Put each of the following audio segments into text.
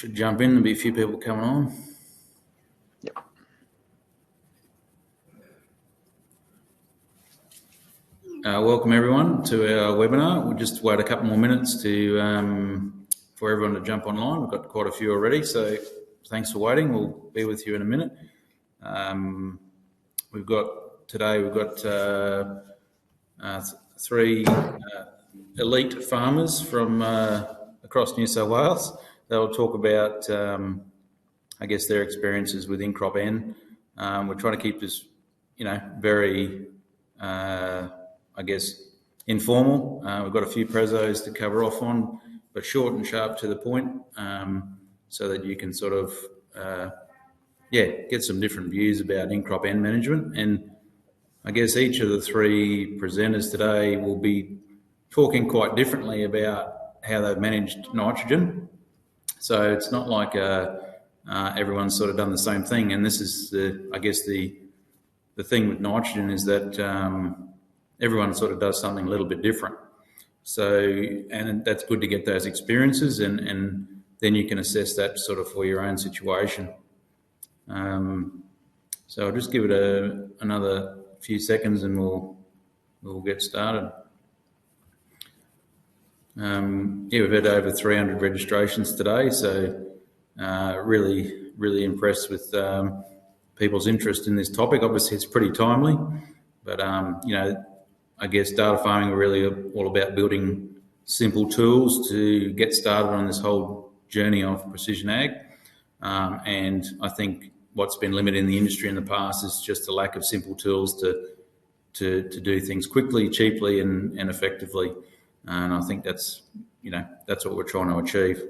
Should jump in. There'll be a few people coming on. Yep. Welcome everyone to our webinar. We'll just wait a couple more minutes to for everyone to jump online. We've got quite a few already, so thanks for waiting. We'll be with you in a minute. We've got three elite farmers from across New South Wales. They'll talk about, I guess, their experiences with in-crop N. We're trying to keep this, very, I guess, informal. We've got a few prezos to cover off on, but short and sharp to the point, so that you can sort of, get some different views about in-crop N management. And I guess each of the three presenters today will be talking quite differently about how they've managed nitrogen. So it's not like everyone's sort of done the same thing. And this is the thing with nitrogen is that everyone sort of does something a little bit different. So, and that's good to get those experiences, and then you can assess that sort of for your own situation. So I'll just give it another few seconds and we'll get started. We've had over 300 registrations today, so really impressed with people's interest in this topic. Obviously, it's pretty timely, but I guess data farming are really all about building simple tools to get started on this whole journey of precision ag. And I think what's been limited in the industry in the past is just a lack of simple tools to do things quickly, cheaply, and effectively. And I think that's what we're trying to achieve.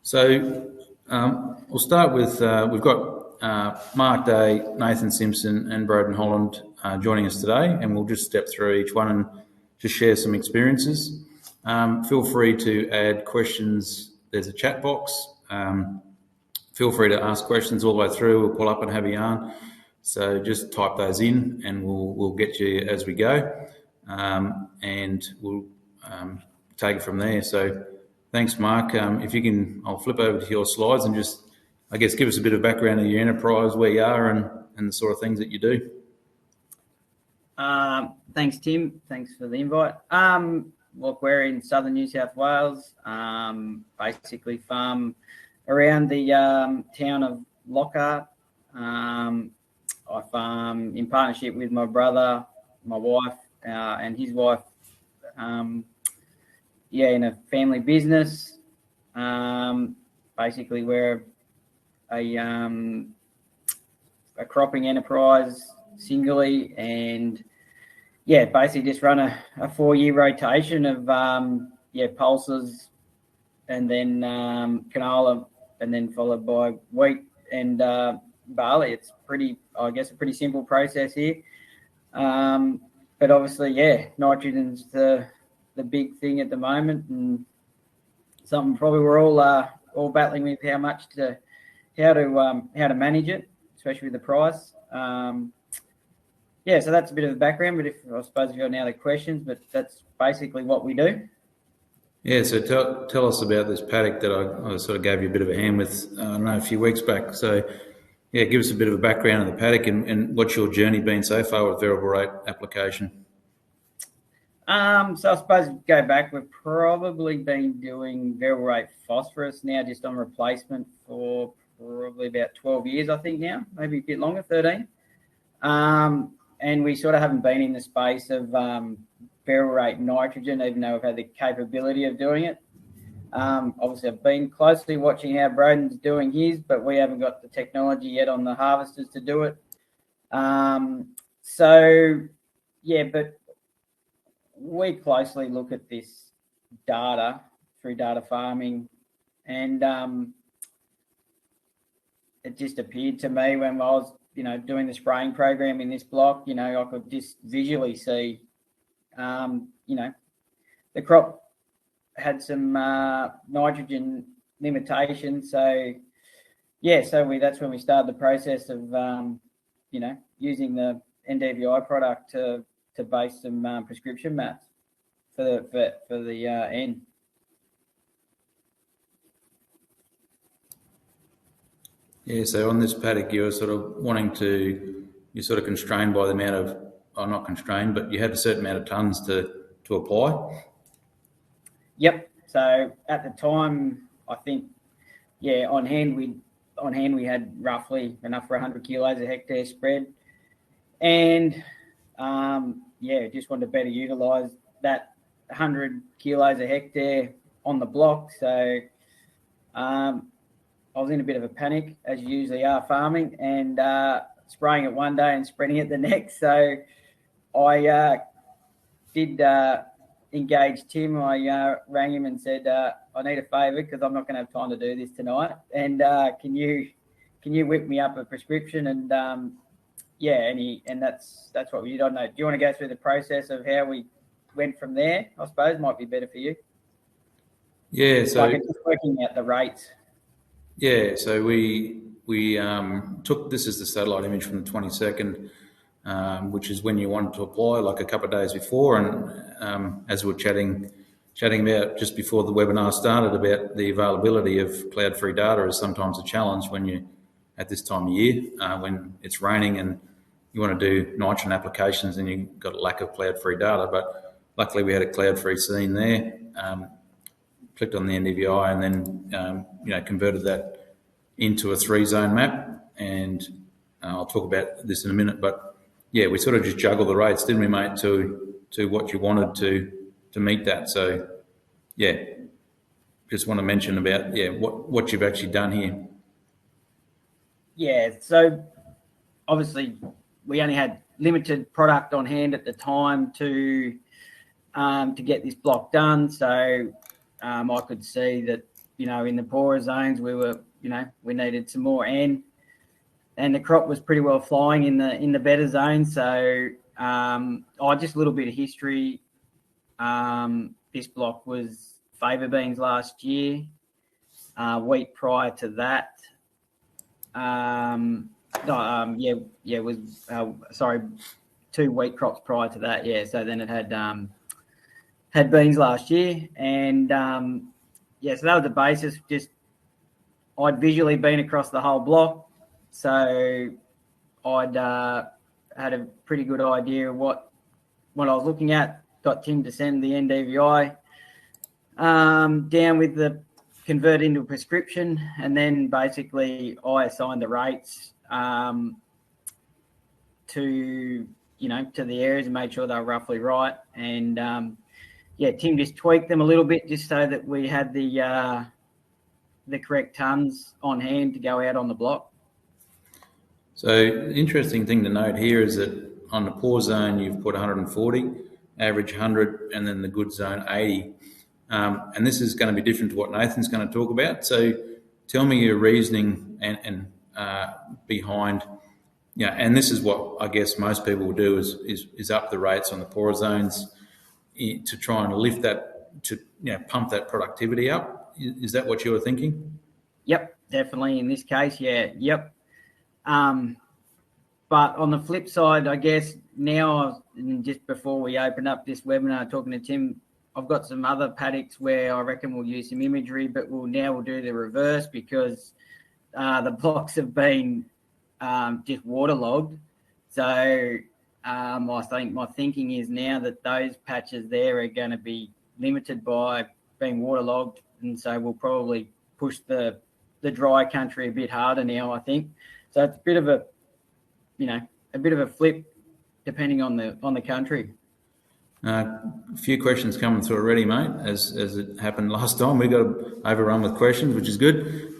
So we'll start with, we've got Mark Day, Nathan Simpson and Broden Holland joining us today, and we'll just step through each one and just share some experiences. Feel free to add questions. There's a chat box. Feel free to ask questions all the way through. We'll pull up and have a yarn. So just type those in and we'll get you as we go. And we'll take it from there. So thanks, Mark. If you can, I'll flip over to your slides and just, I guess, give us a bit of background of your enterprise, where you are and the sort of things that you do. Thanks, Tim. Thanks for the invite. Look, we're in southern New South Wales, basically farm around the town of Lockhart. I farm in partnership with my brother, my wife, and his wife, in a family business. Basically, we're a cropping enterprise singly, and basically just run a 4-year rotation of pulses, and then canola, and then followed by wheat and barley. It's a pretty simple process here. But obviously, nitrogen's the big thing at the moment, and something probably we're all battling with how to manage it, especially with the price. So that's a bit of the background. But I suppose if you've got any other questions, but that's basically what we do. Yeah, so tell us about this paddock that I sort of gave you a bit of a hand with, a few weeks back. So, give us a bit of a background of the paddock and what's your journey been so far with variable rate application? So I suppose go back, we've probably been doing variable rate phosphorus now just on replacement for probably about 12 years, I think now, maybe a bit longer, 13. And we sort of haven't been in the space of variable rate nitrogen, even though we've had the capability of doing it. Obviously, I've been closely watching how Broden's doing his, but we haven't got the technology yet on the harvesters to do it. But we closely look at this data through DataFarming, and it just appeared to me when I was, doing the spraying program in this block, I could just visually see, the crop had some nitrogen limitations. So that's when we started the process of, using the NDVI product to base some prescription mats for the N. Yeah, so on this paddock, you're sort of you're sort of constrained by the amount of, or not constrained, but you had a certain amount of tonnes to apply. Yep. So at the time, I think, yeah, on hand we had roughly enough for 100 kilos a hectare spread, and just wanted to better utilise that 100 kilos a hectare on the block. So I was in a bit of a panic, as you usually are farming, and spraying it one day and spreading it the next. So I did engage Tim. I rang him and said, I need a favour because I'm not going to have time to do this tonight. And can you whip me up a prescription? And that's what we did. I don't know. Do you want to go through the process of how we went from there? I suppose might be better for you. Yeah, so like just working out the rates. Yeah, so we took this as the satellite image from the 22nd, which is when you wanted to apply, like a couple of days before. And as we were chatting about just before the webinar started about the availability of cloud-free data is sometimes a challenge when you at this time of year when it's raining and you want to do nitrogen applications and you've got a lack of cloud-free data. But luckily we had a cloud-free scene there. Clicked on the NDVI and then converted that into a 3-zone map, and I'll talk about this in a minute. But yeah, we sort of just juggled the rates, didn't we, mate, to what you wanted to meet that. So yeah, just want to mention about what you've actually done here. Yeah, so obviously we only had limited product on hand at the time to get this block done. So I could see that, in the poorer zones we needed some more and the crop was pretty well flying in the better zones. So just a little bit of history. This block was favour beans last year, wheat prior to that. Was 2 wheat crops prior to that. Yeah, so then it had beans last year, and so that was the basis. Just I'd visually been across the whole block, so I'd had a pretty good idea of what I was looking at. Got Tim to send the NDVI down with the convert into a prescription, and then basically I assigned the rates to the areas and made sure they were roughly right. And Tim just tweaked them a little bit just so that we had the correct tons on hand to go out on the block. So the interesting thing to note here is that on the poor zone you've put 140, average 100, and then the good zone 80. And this is going to be different to what Nathan's going to talk about. So tell me your reasoning and behind, and this is what I guess most people will do is up the rates on the poorer zones to try and lift that, to pump that productivity up. Is that what you were thinking? Yep, definitely in this case, yeah, yep. But on the flip side, I guess now, just before we open up this webinar, talking to Tim, I've got some other paddocks where I reckon we'll use some imagery, but we'll do the reverse because the blocks have been just waterlogged. So I think my thinking is now that those patches there are going to be limited by being waterlogged, and so we'll probably push the dry country a bit harder now, I think. So it's a bit of a flip depending on the country. A few questions coming through already, mate, as it happened last time. We got overrun with questions, which is good.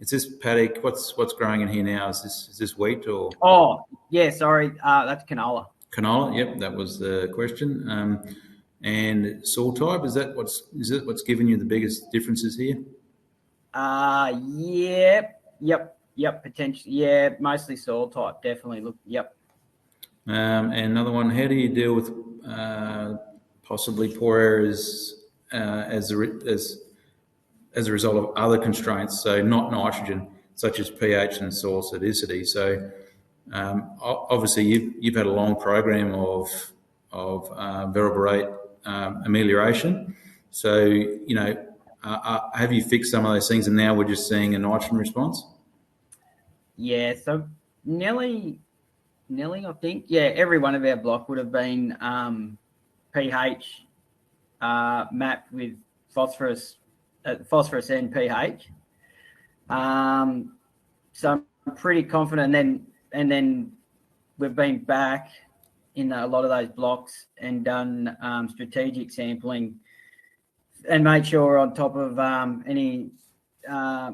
Is this paddock, what's growing in here now? Is this wheat or? Oh, yeah, sorry. That's canola. Canola, yep, that was the question. And soil type, is it what's given you the biggest differences here? Yep, potentially. Yeah, mostly soil type, definitely. Look, yep. And another one, how do you deal with possibly poor areas as a result of other constraints, so not nitrogen, such as pH and soil acidity? So obviously you've had a long program of variable rate amelioration. So have you fixed some of those things, and now we're just seeing a nitrogen response? Yeah, so Nelly, I think, yeah, every one of our block would have been pH mapped with phosphorus and pH. So I'm pretty confident. And then we've been back in a lot of those blocks and done strategic sampling and made sure we're on top of any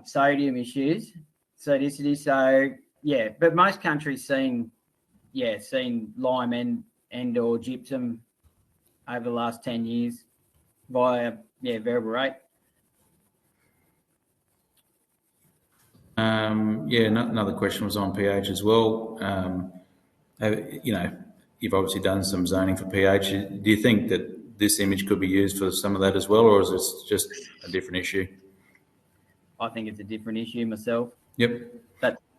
sodium issues, sodicity. So yeah, but most countries seen lime and or gypsum over the last 10 years via variable rate. Another question was on pH as well. You've obviously done some zoning for pH. Do you think that this image could be used for some of that as well, or is this just a different issue? I think it's a different issue myself. Yep.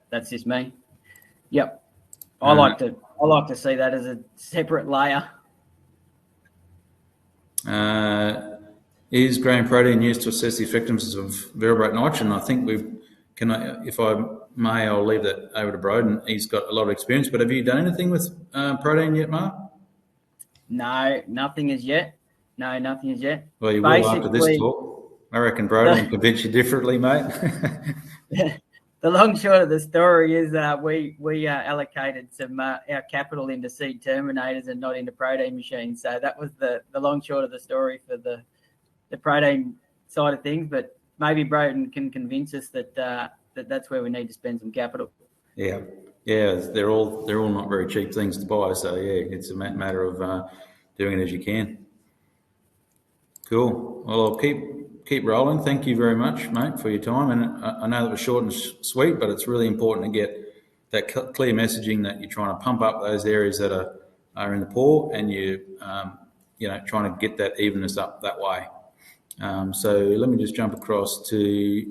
That's just me. Yep. I like to see that as a separate layer. Is grain protein used to assess the effectiveness of variable rate nitrogen? I think if I may, I'll leave that over to Broden. He's got a lot of experience, but have you done anything with protein yet, Mark? No, nothing as yet. No, nothing as yet. Well, you will after this talk. I reckon Broden will convince you differently, mate. The long short of the story is we allocated some our capital into seed terminators and not into protein machines. So that was the long short of the story for the protein side of things. But maybe Broden can convince us that that's where we need to spend some capital. Yeah, they're all not very cheap things to buy. So yeah, it's a matter of doing it as you can. Cool. Well, I'll keep rolling. Thank you very much, mate, for your time. And I know that was short and sweet, but it's really important to get that clear messaging that you're trying to pump up those areas that are in the poor, and you trying to get that evenness up that way. So let me just jump across to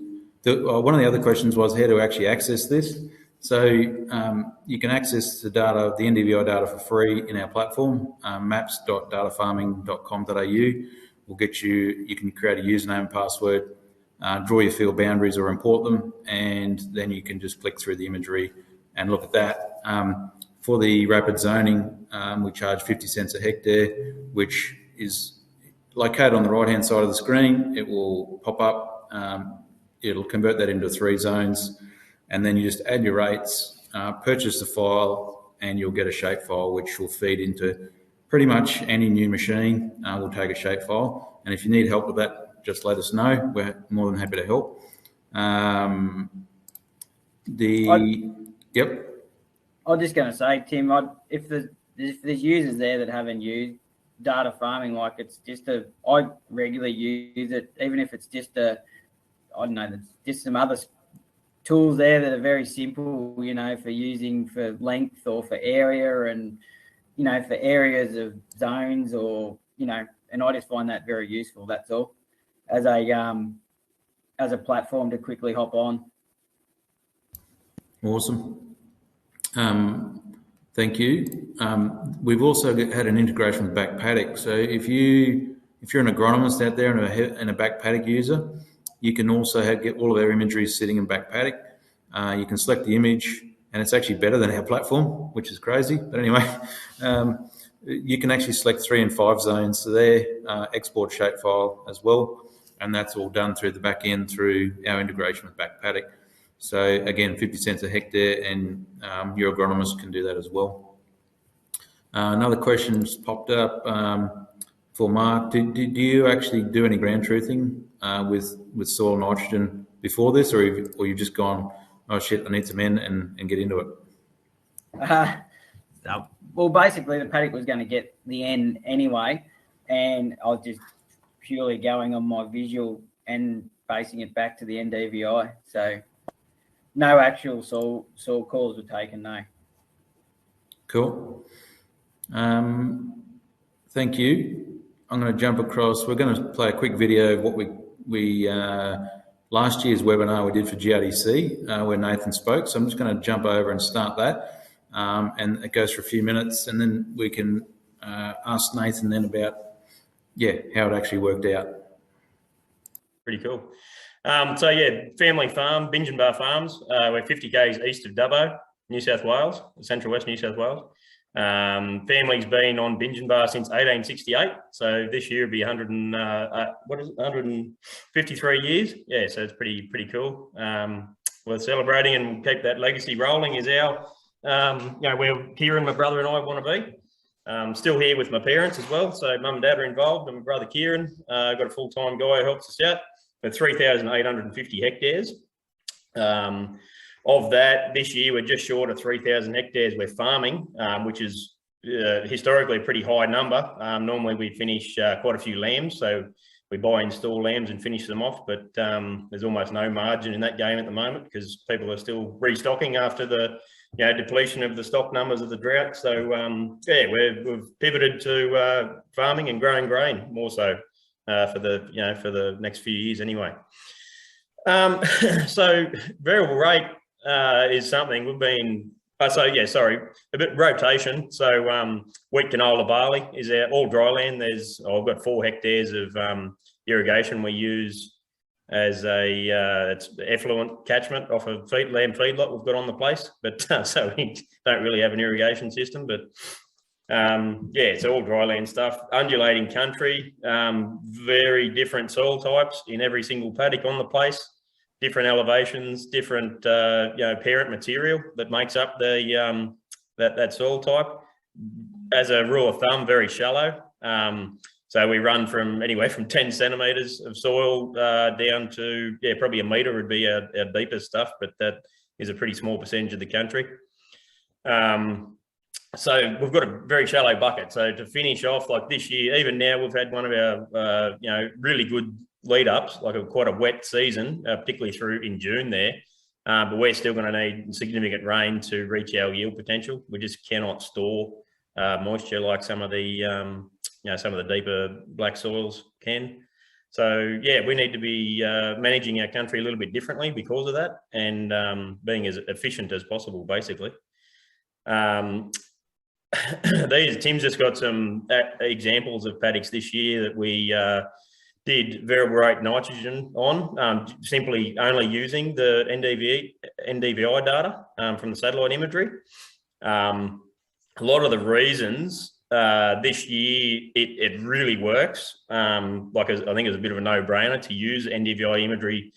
one of the other questions was how to actually access this. So you can access the data, the NDVI data, for free in our platform, maps.datafarming.com.au. Will get you. You can create a username and password, draw your field boundaries or import them, and then you can just click through the imagery and look at that. For the rapid zoning, we charge 50 cents a hectare, which is located on the right-hand side of the screen. It will pop up. It'll convert that into 3 zones, and then you just add your rates, purchase the file, and you'll get a shapefile which will feed into pretty much any new machine. Will take a shapefile, and if you need help with that, just let us know. We're more than happy to help. I'm just going to say, Tim, if there's users there that haven't used data farming, like it's just I regularly use it, even if it's just there's just some other tools there that are very simple, for using for length or for area and, for areas of zones or, and I just find that very useful. That's all as a platform to quickly hop on. Awesome. Thank you. We've also had an integration with back paddock. So if you're an agronomist out there and a back paddock user, you can also get all of our imagery sitting in back paddock. You can select the image, and it's actually better than our platform, which is crazy. But anyway, you can actually select 3 and 5 zones there, export shapefile as well, and that's all done through the back end through our integration with back paddock. So again, 50 cents a hectare, and your agronomist can do that as well. Another question's popped up for Mark. Do you actually do any ground truthing with soil nitrogen before this, or you've just gone, oh shit, I need some N and get into it? Well, basically the paddock was going to get the N anyway, and I was just purely going on my visual and basing it back to the NDVI. So no actual soil calls were taken, no. Cool. Thank you. I'm going to jump across. We're going to play a quick video of what we last year's webinar we did for GRDC, where Nathan spoke. So I'm just going to jump over and start that. And it goes for a few minutes, and then we can ask Nathan then about, how it actually worked out. Pretty cool. So yeah, family farm, Bingenbar Farms. We're 50 k's east of Dubbo, New South Wales, central west New South Wales. Family's been on Bingenbar since 1868. So this year will be 153 years. Yeah, so it's pretty cool. We're celebrating and keep that legacy rolling. Is our, where Kieran, my brother, and I want to be. Still here with my parents as well. So mum and dad are involved, and my brother Kieran, got a full-time guy who helps us out. With 3,850 hectares. Of that, this year we're just short of 3,000 hectares we're farming, which is historically a pretty high number. Normally we finish quite a few lambs, so we buy and install lambs and finish them off, but there's almost no margin in that game at the moment because people are still restocking after the depletion of the stock numbers of the drought. So yeah, we've pivoted to farming and growing grain more so. For the next few years anyway. So variable rate is something we've been. A bit rotation. So wheat, canola, barley is all dry land. I've got 4 hectares of irrigation we use as it's effluent catchment off a lamb feedlot we've got on the place. But so we don't really have an irrigation system, but. It's all dry land stuff, undulating country, very different soil types in every single paddock on the place, different elevations, different parent material that makes up the that soil type. As a rule of thumb, very shallow. So we run from anywhere from 10 centimetres of soil down to probably a metre would be our deepest stuff, but that is a pretty small percentage of the country. So we've got a very shallow bucket. So to finish off, like this year, even now we've had one of our really good lead ups, like quite a wet season, particularly through in June there. But we're still going to need significant rain to reach our yield potential. We just cannot store moisture like some of the deeper black soils can. So yeah, we need to be managing our country a little bit differently because of that, and being as efficient as possible, basically. Tim's just got some examples of paddocks this year that we did variable rate nitrogen on, simply only using the NDVI data from the satellite imagery. A lot of the reasons this year it really works. I think it's a bit of a no-brainer to use NDVI imagery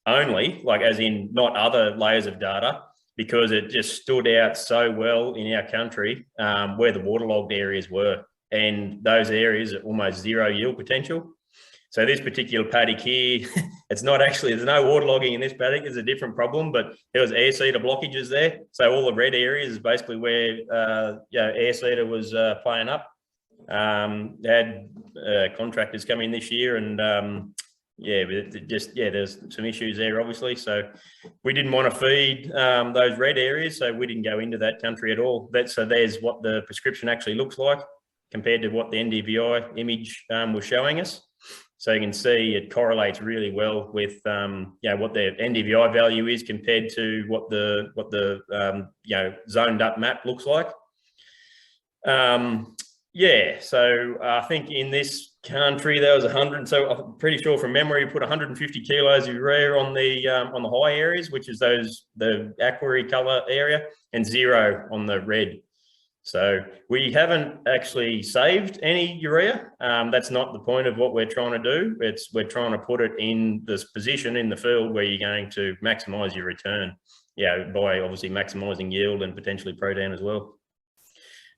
only, like as in not other layers of data, because it just stood out so well in our country where the waterlogged areas were. And those areas are almost zero yield potential. So this particular paddock here, there's no waterlogging in this paddock. There's a different problem, but there was air seeder blockages there. So all the red areas is basically where air seeder was playing up. Had contractors come in this year and there's some issues there, obviously. So we didn't want to feed those red areas, so we didn't go into that country at all. So there's what the prescription actually looks like compared to what the NDVI image was showing us. So you can see it correlates really well with what the NDVI value is compared to what the zoned up map looks like. So I think in this country there was 100. So I'm pretty sure from memory we put 150 kilos of urea on the high areas, which is the aquary color area, and 0 on the red. So we haven't actually saved any urea. That's not the point of what we're trying to do. We're trying to put it in this position in the field where you're going to maximise your return, by obviously maximising yield and potentially protein as well.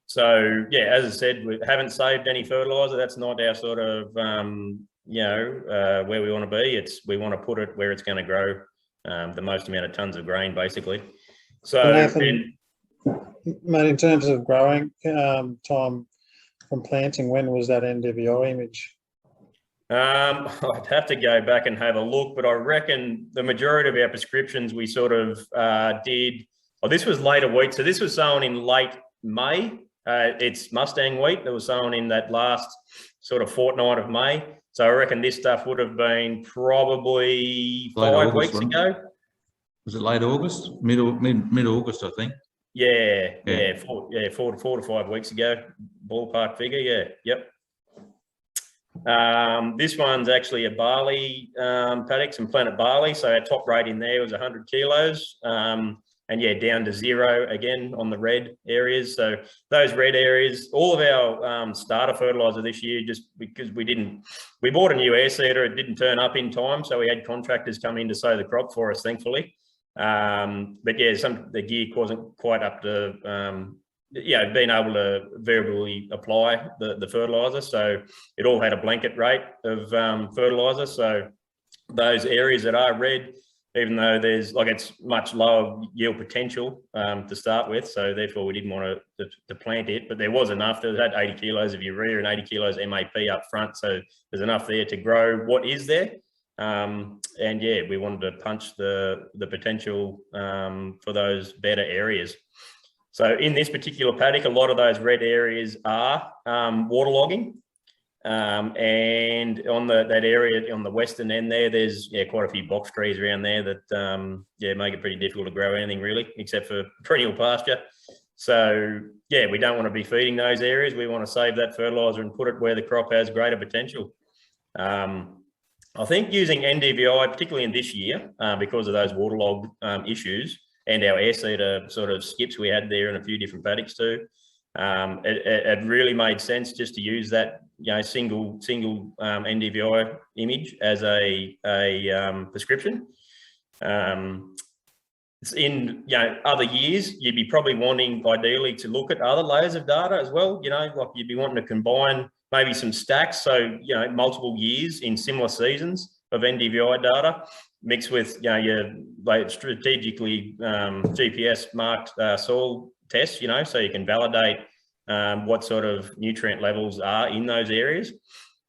So as I said, we haven't saved any fertiliser. That's not our sort of where we want to be. We want to put it where it's going to grow the most amount of tons of grain, basically. So Nathan, mate, in terms of growing time from planting, when was that NDVI image? I'd have to go back and have a look, but I reckon the majority of our prescriptions we sort of did. Oh, this was later wheat, so this was sown in late May. It's Mustang wheat that was sown in that last sort of fortnight of May. So I reckon this stuff would have been probably 5 weeks ago. Was it late August? Mid-August, I think. Yeah, 4 to 5 weeks ago, ballpark figure. Yep. This one's actually a barley paddock, some planted barley. So our top rate in there was 100 kilos. And yeah, down to 0 again on the red areas. So those red areas, all of our starter fertilizer this year, just because we bought a new air seeder, it didn't turn up in time. So we had contractors come in to sow the crop for us, thankfully. But yeah, the gear wasn't quite up to, being able to variably apply the fertilizer. So it all had a blanket rate of fertilizer. So those areas that are red, even though it's much lower yield potential to start with, so therefore we didn't want to plant it, but there was enough. There had 80 kilos of urea and 80 kilos MAP up front, so there's enough there to grow what is there. And yeah, we wanted to punch the potential for those better areas. So in this particular paddock, a lot of those red areas are waterlogging. And on that area on the western end there, there's quite a few box trees around there that make it pretty difficult to grow anything really, except for perennial pasture. So yeah, we don't want to be feeding those areas. We want to save that fertilizer and put it where the crop has greater potential. I think using NDVI, particularly in this year, because of those waterlog issues and our air seeder sort of skips we had there in a few different paddocks too, it really made sense just to use that single NDVI image as a prescription. It's in other years, you'd be probably wanting ideally to look at other layers of data as well. Like you'd be wanting to combine maybe some stacks, so multiple years in similar seasons of NDVI data mixed with your strategically GPS marked soil tests, so you can validate what sort of nutrient levels are in those areas.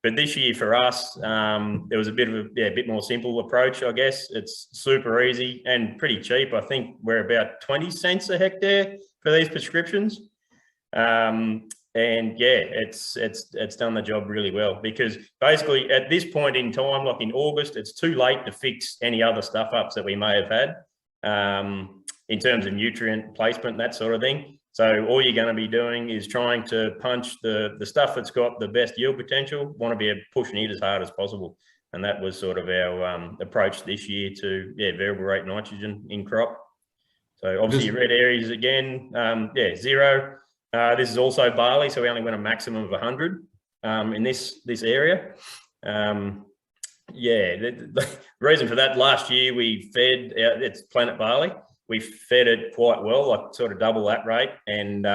But this year for us, there was a bit of a bit more simple approach, I guess. It's super easy and pretty cheap. I think we're about 20 cents a hectare for these prescriptions. And yeah, it's done the job really well, because basically at this point in time, like in August, it's too late to fix any other stuff ups that we may have had in terms of nutrient placement, that sort of thing. So all you're going to be doing is trying to punch the stuff that's got the best yield potential, want to be pushing it as hard as possible. And that was sort of our approach this year to variable rate nitrogen in crop. So obviously red areas again, 0. This is also barley, so we only went a maximum of 100 in this area. The reason for that, last year we fed it's planet barley. We fed it quite well, like sort of double that rate, and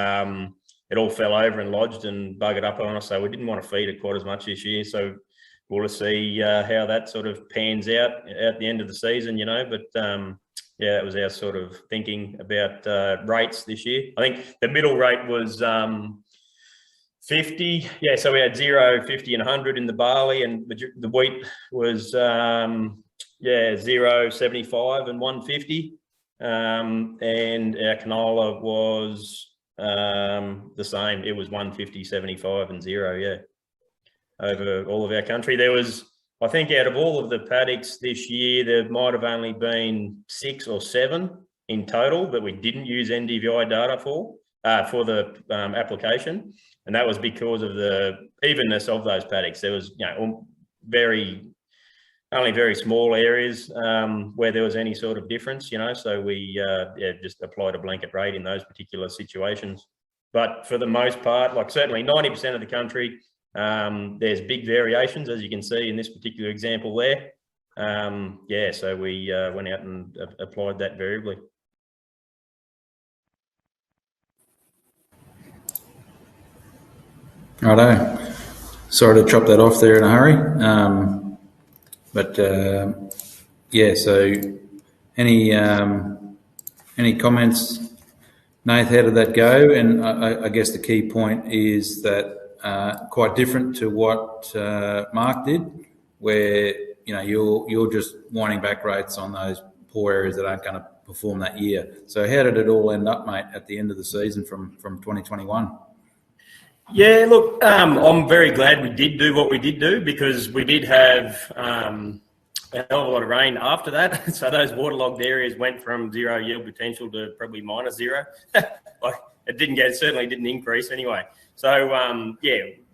it all fell over and lodged and buggered up on us. So we didn't want to feed it quite as much this year. So we'll see how that sort of pans out at the end of the season, But that was our sort of thinking about rates this year. I think the middle rate was 50. Yeah, so we had 0, 50, and 100 in the barley, and the wheat was 0, 75, and 150. And our canola was the same. It was 150, 75, and 0. Over all of our country. There was, I think, out of all of the paddocks this year, there might have only been 6 or 7 in total that we didn't use NDVI data for the application, and that was because of the evenness of those paddocks. There was, only very small areas where there was any sort of difference, So we just applied a blanket rate in those particular situations. But for the most part, like certainly 90% of the country, there's big variations, as you can see in this particular example there. So we went out and applied that variably. Righto. Sorry to chop that off there in a hurry. So any comments, Nath, how did that go? And I guess the key point is that quite different to what Mark did, where you're just winding back rates on those poor areas that aren't going to perform that year. So how did it all end up, mate, at the end of the season from 2021? Yeah, look, I'm very glad we did do what we did do, because we did have a hell of a lot of rain after that. So those waterlogged areas went from 0 yield potential to probably -0. It certainly didn't increase anyway. So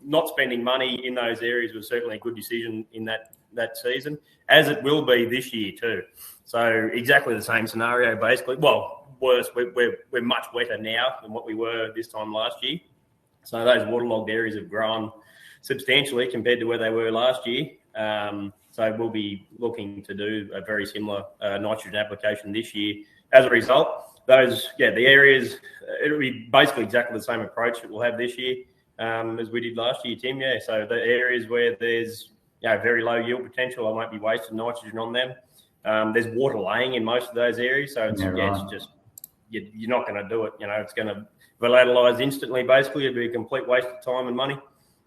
not spending money in those areas was certainly a good decision in that season, as it will be this year too. So exactly the same scenario, basically. Well, worse, we're much wetter now than what we were this time last year. So those waterlogged areas have grown substantially compared to where they were last year. So we'll be looking to do a very similar nitrogen application this year. As a result, the areas, it'll be basically exactly the same approach that we'll have this year as we did last year, Tim. Yeah, so the areas where there's very low yield potential, I won't be wasting nitrogen on them. There's water laying in most of those areas, so it's just you're not going to do it. It's going to volatilise instantly. Basically, it'd be a complete waste of time and money.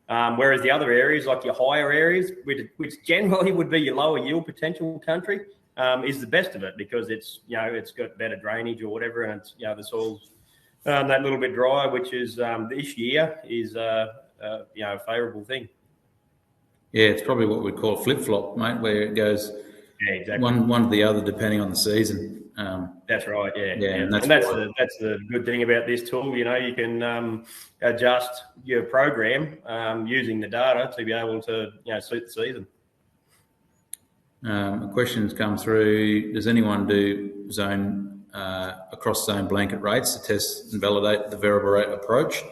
Whereas the other areas, like your higher areas, which generally would be your lower yield potential country, is the best of it because it's got better drainage or whatever, and it's the soil's that little bit drier, which is this year is a favourable thing. Yeah, it's probably what we call flip flop, mate, where it goes one to the other depending on the season. That's right. Yeah. And that's the good thing about this tool. You can adjust your program using the data to be able to suit the season. A question's come through. Does anyone do across zone blanket rates to test and validate the variable rate approach?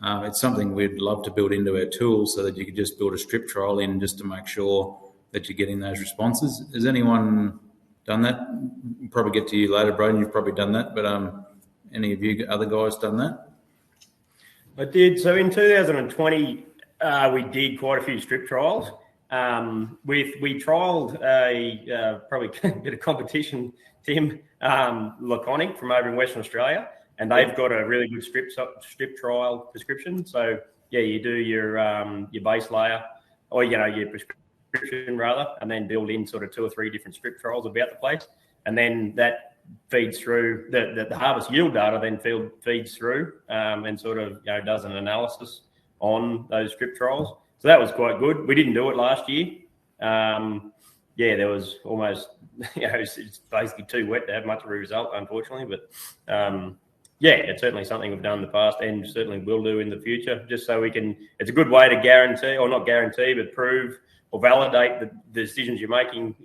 It's something we'd love to build into our tool so that you could just build a strip trial in just to make sure that you're getting those responses. Has anyone done that? We'll probably get to you later, Braden. You've probably done that, but any of you other guys done that? I did. So in 2020, we did quite a few strip trials. We trialled probably a bit of competition, Tim, Laconic from over in Western Australia, and they've got a really good strip trial prescription. So you do your base layer or your prescription rather, and then build in sort of 2 or 3 different strip trials about the place, and then that feeds through the harvest yield data. Then feeds through and sort of does an analysis on those strip trials. So that was quite good. We didn't do it last year. There was almost it's basically too wet to have much of a result, unfortunately. But it's certainly something we've done in the past and certainly will do in the future, just so we can. It's a good way to guarantee, or not guarantee, but prove or validate the decisions you're making,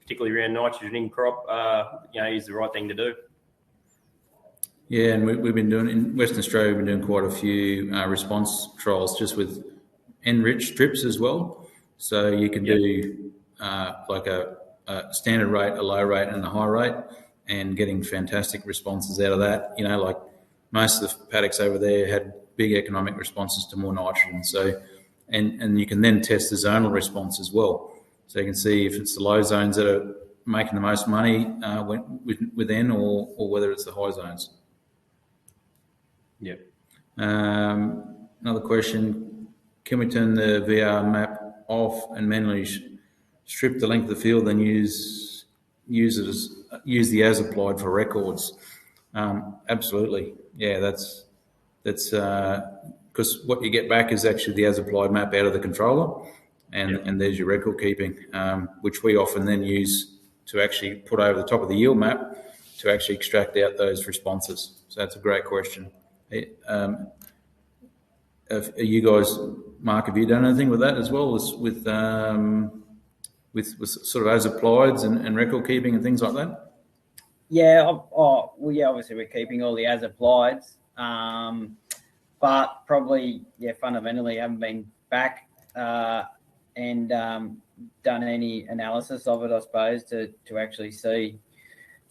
particularly around nitrogen in crop, is the right thing to do. Yeah, and we've been doing, in Western Australia, we've been doing quite a few response trials just with enriched strips as well. So you can do like a standard rate, a low rate and a high rate, and getting fantastic responses out of that. Like most of the paddocks over there had big economic responses to more nitrogen. So and you can then test the zonal response as well. So you can see if it's the low zones that are making the most money within or whether it's the high zones. Yep. Another question, can we turn the VR map off and manually strip the length of the field, then use the as applied for records? Absolutely. Yeah, that's because what you get back is actually the as applied map out of the controller, and there's your record keeping, which we often then use to actually put over the top of the yield map to actually extract out those responses. So that's a great question. You guys, Mark, have you done anything with that as well, with sort of as applieds and record keeping and things like that? Yeah, obviously we're keeping all the as applieds, but probably fundamentally haven't been back and done any analysis of it, I suppose, to actually see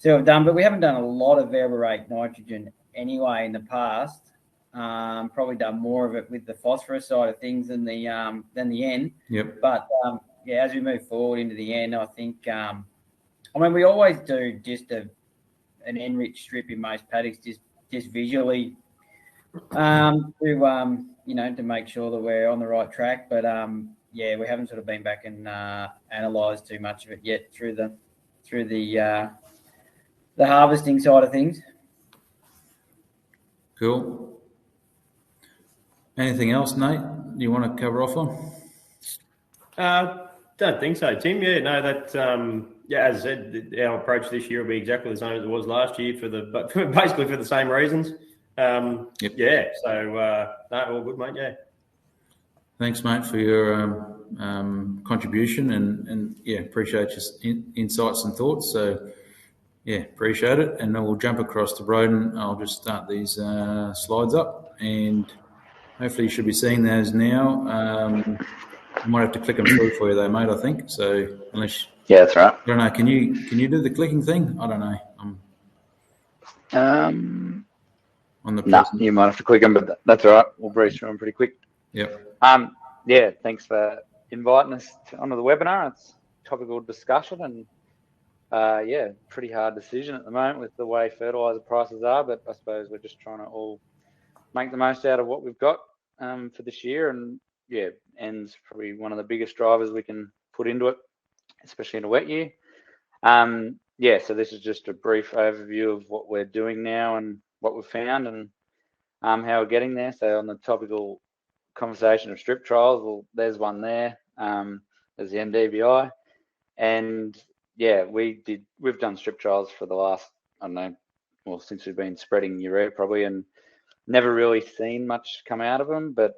what I've done. But we haven't done a lot of variable rate nitrogen anyway in the past. Probably done more of it with the phosphorus side of things than the N. Yep. But as we move forward into the N, I think we always do just an enriched strip in most paddocks, just visually, to make sure that we're on the right track. But we haven't sort of been back and analysed too much of it yet through the harvesting side of things. Cool. Anything else, Nate, you want to cover off on? Don't think so, Tim. Yeah, no, that as I said, our approach this year will be exactly the same as it was last year basically for the same reasons. Yep. Yeah, so all good, mate. Yeah. Thanks, mate, for your contribution, and yeah, appreciate your insights and thoughts. So yeah, appreciate it, and we'll jump across to Broden. I'll just start these slides up, and hopefully you should be seeing those now. I might have to click them through for you though, mate. I think so. Unless Yeah, that's right. I don't know. Can you do the clicking thing? I don't know. On the No, present. you might have to click them, but that's all right. We'll breeze through them pretty quick. Yep. Yeah, thanks for inviting us onto the webinar. It's topical discussion, and yeah, pretty hard decision at the moment with the way fertilizer prices are. But I suppose we're just trying to all make the most out of what we've got for this year. And yeah, N's probably one of the biggest drivers we can put into it, especially in a wet year. Yeah, so this is just a brief overview of what we're doing now and what we've found and how we're getting there. So on the topical conversation of strip trials, well, there's one there. There's the NDVI, and yeah, we've done strip trials for the last, I don't know, well, since we've been spreading urea probably, and never really seen much come out of them. But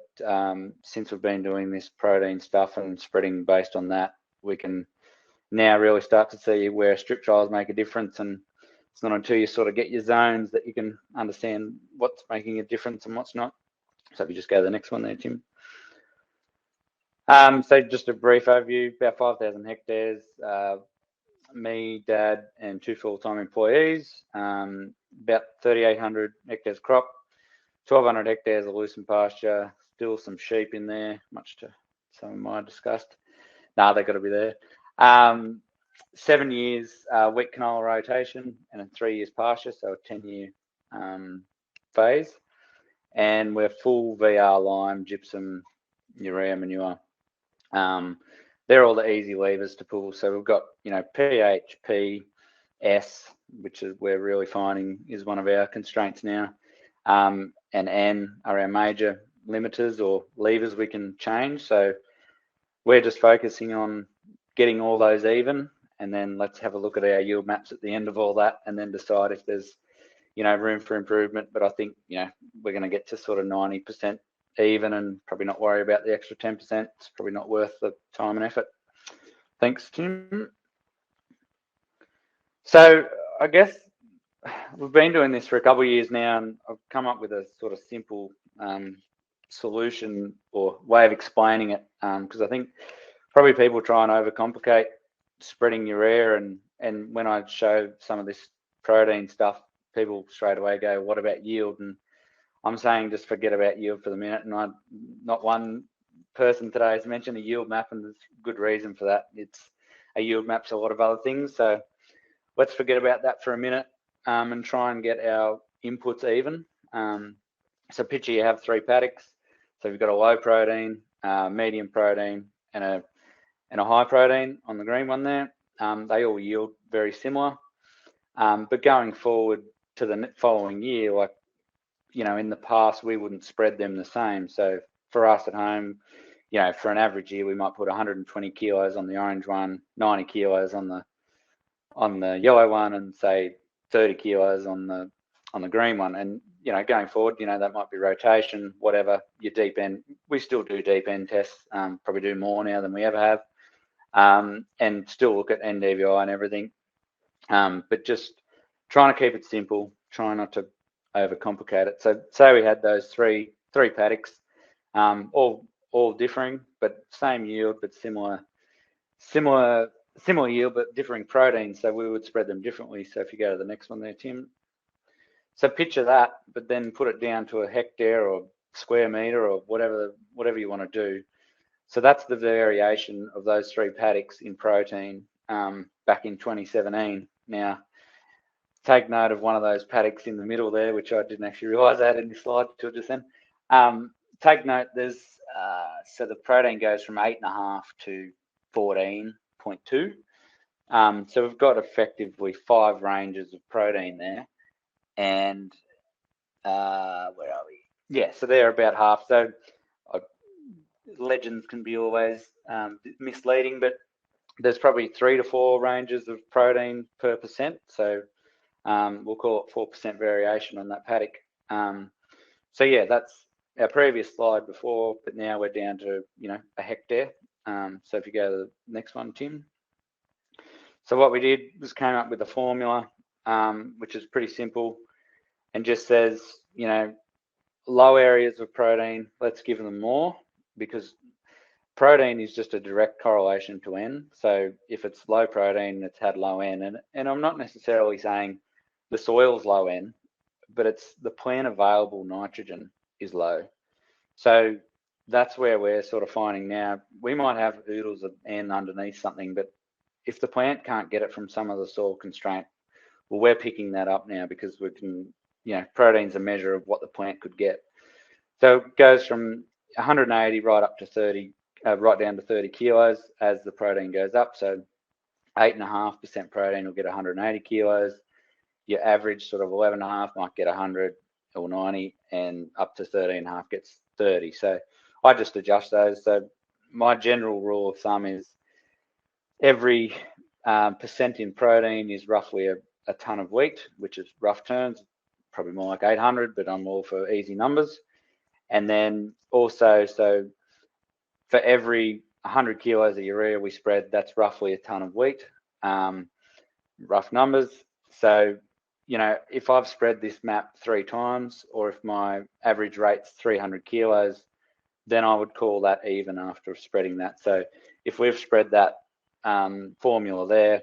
since we've been doing this protein stuff and spreading based on that, we can now really start to see where strip trials make a difference. And it's not until you sort of get your zones that you can understand what's making a difference and what's not. So if you just go to the next one there, Tim. So just a brief overview, about 5,000 hectares, me, Dad, and 2 full-time employees, about 3,800 hectares crop, 1,200 hectares of loosened pasture, still some sheep in there, much to some of my disgust. Nah, they've got to be there. 7 years wet canola rotation and a 3 years pasture, so a 10-year phase. And we're full VR lime, gypsum, urea, manure. They're all the easy levers to pull. So we've got, you know, pH, P, S, which is we're really finding is one of our constraints now. And N are our major limiters or levers we can change. So we're just focusing on getting all those even, and then let's have a look at our yield maps at the end of all that, and then decide if there's, you know, room for improvement. But I think, you know, we're going to get to sort of 90% even and probably not worry about the extra 10%. It's probably not worth the time and effort. Thanks, Tim. So I guess we've been doing this for a couple of years now, and I've come up with a sort of simple solution or way of explaining it, because I think probably people try and overcomplicate spreading urea, and when I show some of this protein stuff, people straight away go, what about yield? And I'm saying just forget about yield for the minute. And not one person today has mentioned a yield map, and there's good reason for that. It's a yield map's a lot of other things. So let's forget about that for a minute and try and get our inputs even. So picture you have 3 paddocks. So you've got a low protein, medium protein, and a high protein on the green one there. They all yield very similar. But going forward to the following year, like, you know, in the past, we wouldn't spread them the same. So for us at home, you know, for an average year, we might put 120 kilos on the orange one, 90 kilos on the yellow one, and say 30 kilos on the green one. And, you know, going forward, you know, that might be rotation, whatever. Your deep end, we still do deep end tests, probably do more now than we ever have, and still look at NDVI and everything. But just trying to keep it simple, trying not to overcomplicate it. So say we had those three paddocks, all differing, but same yield, but similar yield, but differing proteins. So we would spread them differently. So if you go to the next one there, Tim. So picture that, but then put it down to a hectare or square meter or whatever you want to do. So that's the variation of those 3 paddocks in protein back in 2017. Now, take note of one of those paddocks in the middle there, which I didn't actually realise I had in the slide till just then. Take note, there's so the protein goes from 8.5 to 14.2. So we've got effectively 5 ranges of protein there, and where are we? Yeah, so they're about half. So legends can be always misleading, but there's probably 3 to 4 ranges of protein per percent. So we'll call it 4% variation on that paddock. So yeah, that's our previous slide before, but now we're down to, you know, a hectare. So if you go to the next one, Tim. So what we did was came up with a formula, which is pretty simple and just says, you know, low areas of protein, let's give them more, because protein is just a direct correlation to N. So if it's low protein, it's had low N. And I'm not necessarily saying the soil's low N, but it's the plant available nitrogen is low. So that's where we're sort of finding now. We might have oodles of N underneath something, but if the plant can't get it from some of the soil constraint, well, we're picking that up now because we can, you know, protein's a measure of what the plant could get. So it goes from 180 right up to 30, right down to 30 kilos as the protein goes up. So 8.5% protein will get 180 kilos. Your average sort of 11.5 might get 100 or 90, and up to 13.5 gets 30. So I just adjust those. So my general rule of thumb is every percent in protein is roughly a ton of wheat, which is rough terms, probably more like 800, but I'm all for easy numbers. And then also, so for every 100 kilos of urea we spread, that's roughly a ton of wheat, rough numbers. So, you know, if I've spread this map 3 times, or if my average rate's 300 kilos, then I would call that even after spreading that. So if we've spread that formula there,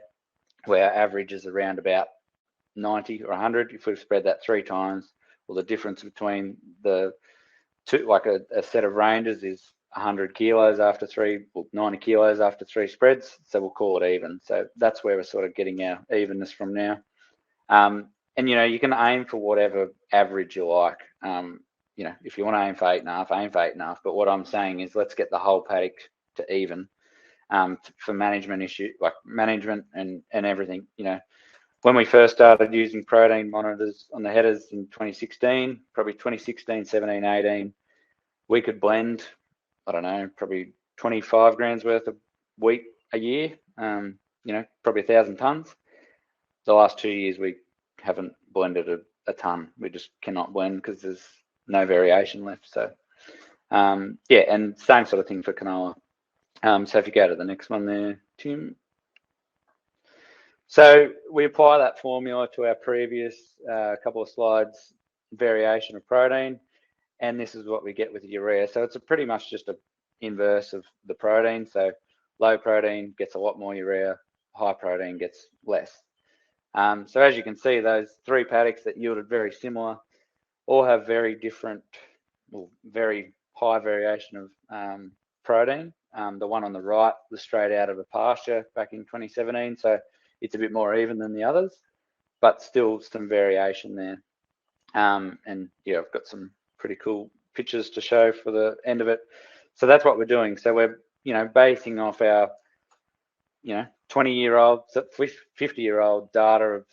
where our average is around about 90 or 100, if we've spread that 3 times, well, the difference between the two, like a set of ranges, is 100 kilos after 3, well, 90 kilos after 3 spreads. So we'll call it even. So that's where we're sort of getting our evenness from now. And, you know, you can aim for whatever average you like. You know, if you want to aim for 8.5, aim for 8.5. But what I'm saying is let's get the whole paddock to even for management issue, like management and everything. You know, when we first started using protein monitors on the headers in 2016, probably 2016, 17, 18, we could blend, I don't know, probably 25 grams worth of wheat a year, you know, probably 1,000 tons. The last 2 years, we haven't blended a ton. We just cannot blend because there's no variation left. So, yeah, and same sort of thing for canola. So if you go to the next one there, Tim. So we apply that formula to our previous couple of slides, variation of protein, and this is what we get with urea. So it's pretty much just an inverse of the protein. So low protein gets a lot more urea, high protein gets less. So as you can see, those 3 paddocks that yielded very similar all have very different, well, very high variation of protein. The one on the right was straight out of a pasture back in 2017, so it's a bit more even than the others, but still some variation there. And yeah, I've got some pretty cool pictures to show for the end of it. So that's what we're doing. So we're, you know, basing off our, you know, 20-year-old, 50-year-old data of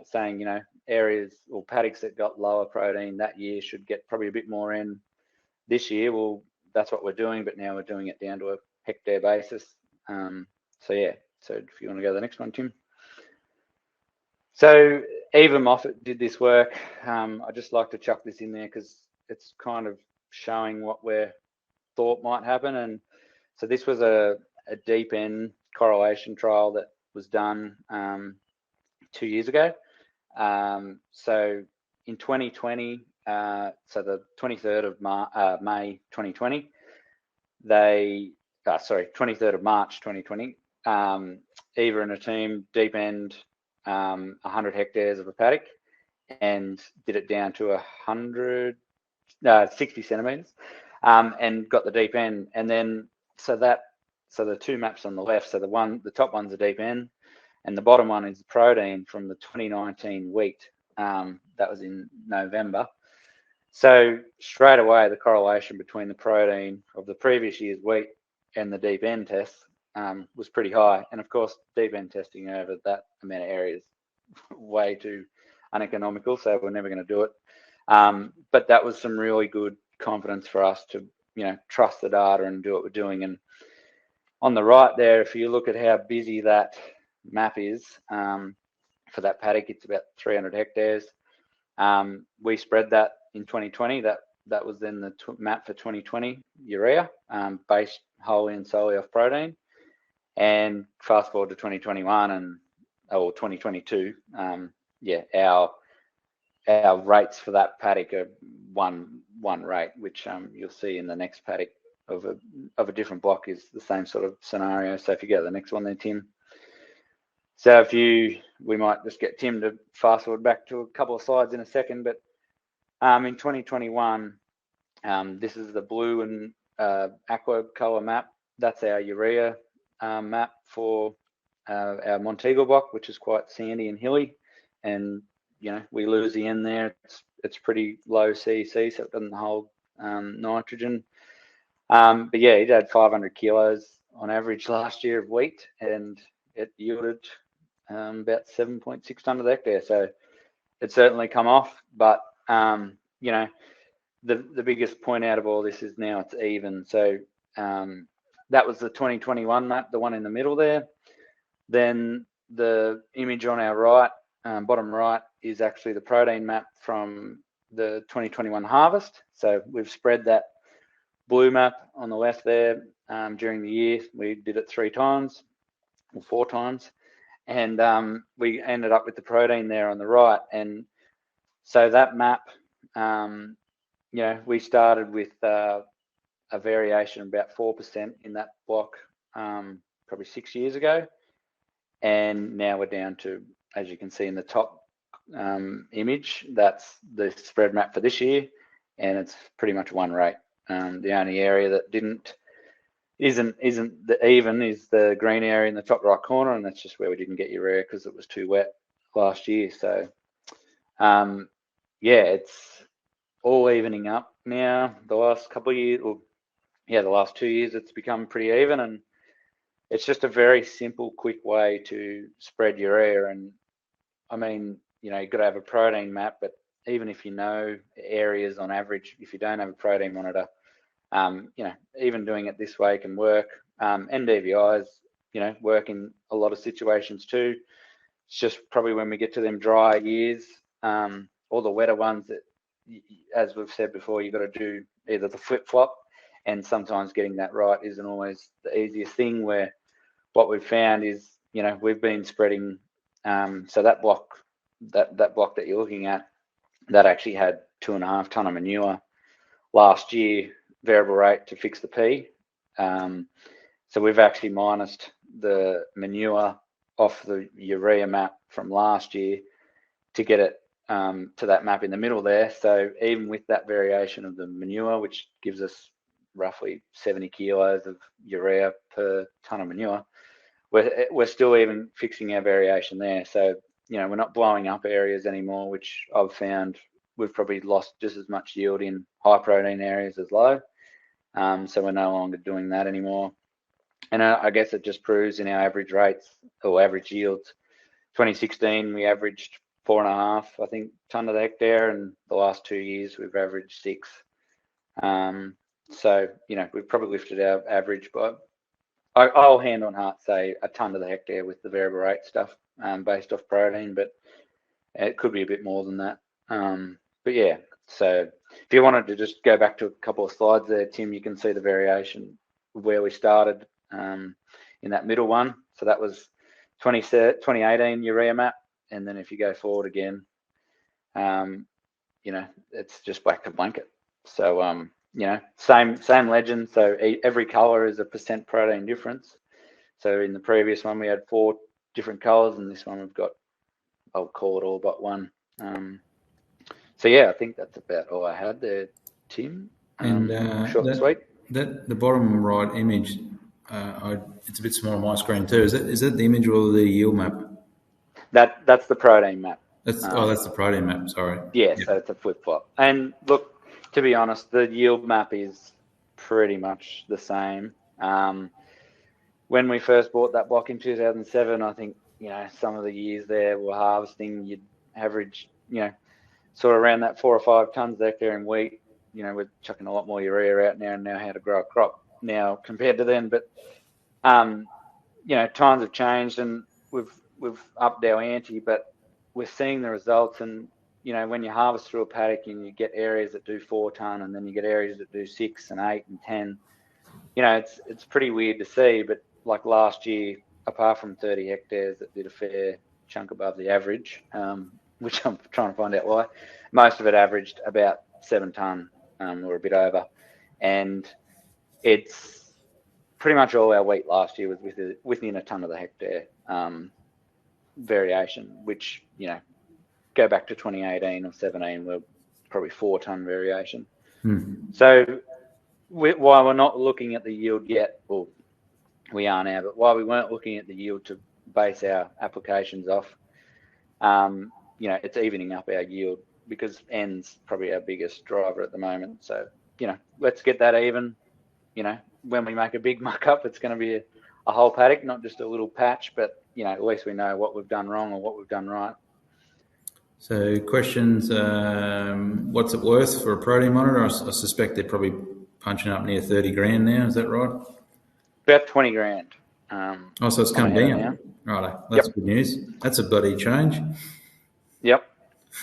saying, you know, areas or paddocks that got lower protein that year should get probably a bit more in this year. Well, that's what we're doing, but now we're doing it down to a hectare basis. So yeah, so if you want to go to the next one, Tim. So Eva Moffat did this work. I just like to chuck this in there because it's kind of showing what we thought might happen. And so this was a deep end correlation trial that was done 2 years ago. So in 2020, so the 23rd of May 2020, 23rd of March 2020, Eva and her team deep end 100 hectares of a paddock and did it down to 60 centimeters, and got the deep end. And then so the 2 maps on the left, so the top one's the deep end and the bottom one is the protein from the 2019 wheat. That was in November. So straight away, the correlation between the protein of the previous year's wheat and the deep end test was pretty high. And of course, deep end testing over that amount of area is way too uneconomical, so we're never going to do it. But that was some really good confidence for us to, you know, trust the data and do what we're doing. And on the right there, if you look at how busy that map is for that paddock, it's about 300 hectares. We spread that in 2020. That that was then the map for 2020 urea, based wholly and solely off protein. And fast forward to 2021 or 2022, our rates for that paddock are one rate, which you'll see in the next paddock of a different block is the same sort of scenario. So if you go to the next one there, Tim. So we might just get Tim to fast forward back to a couple of slides in a second, but in 2021, this is the blue and aqua color map. That's our urea map for our Monteagle block, which is quite sandy and hilly, and we lose the N there. It's pretty low CEC, so it doesn't hold nitrogen. But yeah, it had 500 kilos on average last year of wheat, and it yielded about 7.6 tonne of the hectare. So it's certainly come off, but the biggest point out of all this is now it's even. So that was the 2021 map, the one in the middle there. Then the image on our right, bottom right, is actually the protein map from the 2021 harvest. So we've spread that blue map on the left there during the year. We did it 3 times or 4 times, and we ended up with the protein there on the right. And so that map, we started with a variation of about 4% in that block probably 6 years ago, and now we're down to, as you can see in the top image, that's the spread map for this year, and it's pretty much one rate. The only area that isn't even is the green area in the top right corner, and that's just where we didn't get urea because it was too wet last year. So it's all evening up now. The last couple of years, the last 2 years, it's become pretty even, and it's just a very simple, quick way to spread urea. And I mean, you've got to have a protein map, but even if you know areas on average, if you don't have a protein monitor, even doing it this way can work. NDVIs, work in a lot of situations too. It's just probably when we get to them dry years, or the wetter ones, that, as we've said before, you've got to do either the flip-flop, and sometimes getting that right isn't always the easiest thing. Where what we've found is, we've been spreading, so that block that you're looking at, that actually had 2.5 tonne of manure last year, variable rate to fix the P. So we've actually minused the manure off the urea map from last year to get it to that map in the middle there. So even with that variation of the manure, which gives us roughly 70 kilos of urea per tonne of manure, we're still even fixing our variation there. So, we're not blowing up areas anymore, which I've found we've probably lost just as much yield in high protein areas as low. So we're no longer doing that anymore. And I guess it just proves in our average rates or average yields. 2016, we averaged 4.5, I think, tonne to the hectare, and the last 2 years we've averaged 6. So, we've probably lifted our average, but I'll hand on heart say a tonne to the hectare with the variable rate stuff based off protein, but it could be a bit more than that. But yeah, so if you wanted to just go back to a couple of slides there, Tim, you can see the variation of where we started in that middle one. So that was 2018 urea map, and then if you go forward again, it's just black to blanket. So same legend. So every color is a % protein difference. So in the previous one we had 4 different colors, and this one we've got, I'll call it all but one. So yeah, I think that's about all I had there, Tim. And short and sweet. The bottom right image, it's a bit small on my screen too. Is that the image or the yield map? That's the protein map. That's the protein map. Sorry. Yeah, so it's a flip flop. And look, to be honest, the yield map is pretty much the same. When we first bought that block in 2007, I think some of the years there were harvesting, you'd average sort of around that 4 or 5 tonnes a hectare in wheat. We're chucking a lot more urea out now and know how to grow a crop now compared to then. But times have changed, and we've upped our ante, but we're seeing the results. And you know, when you harvest through a paddock and you get areas that do 4 ton and then you get areas that do 6 and 8 and 10, you know, it's pretty weird to see. But like last year, apart from 30 hectares that did a fair chunk above the average, which I'm trying to find out why, most of it averaged about 7 ton or a bit over. And it's pretty much all our wheat last year was within a ton of the hectare variation, which, you know, go back to 2018 or 17, we're probably 4 ton variation. So while we're not looking at the yield yet, well, we are now, but while we weren't looking at the yield to base our applications off, you know, it's evening up our yield because N's probably our biggest driver at the moment. So, you know, let's get that even. You know, when we make a big muck up, it's going to be a whole paddock, not just a little patch, but, you know, at least we know what we've done wrong or what we've done right. So questions, what's it worth for a protein monitor? I suspect they're probably punching up near 30 grand now. Is that right? About 20 grand. Oh, so it's come down. Right, that's good news. That's a bloody change. Yep.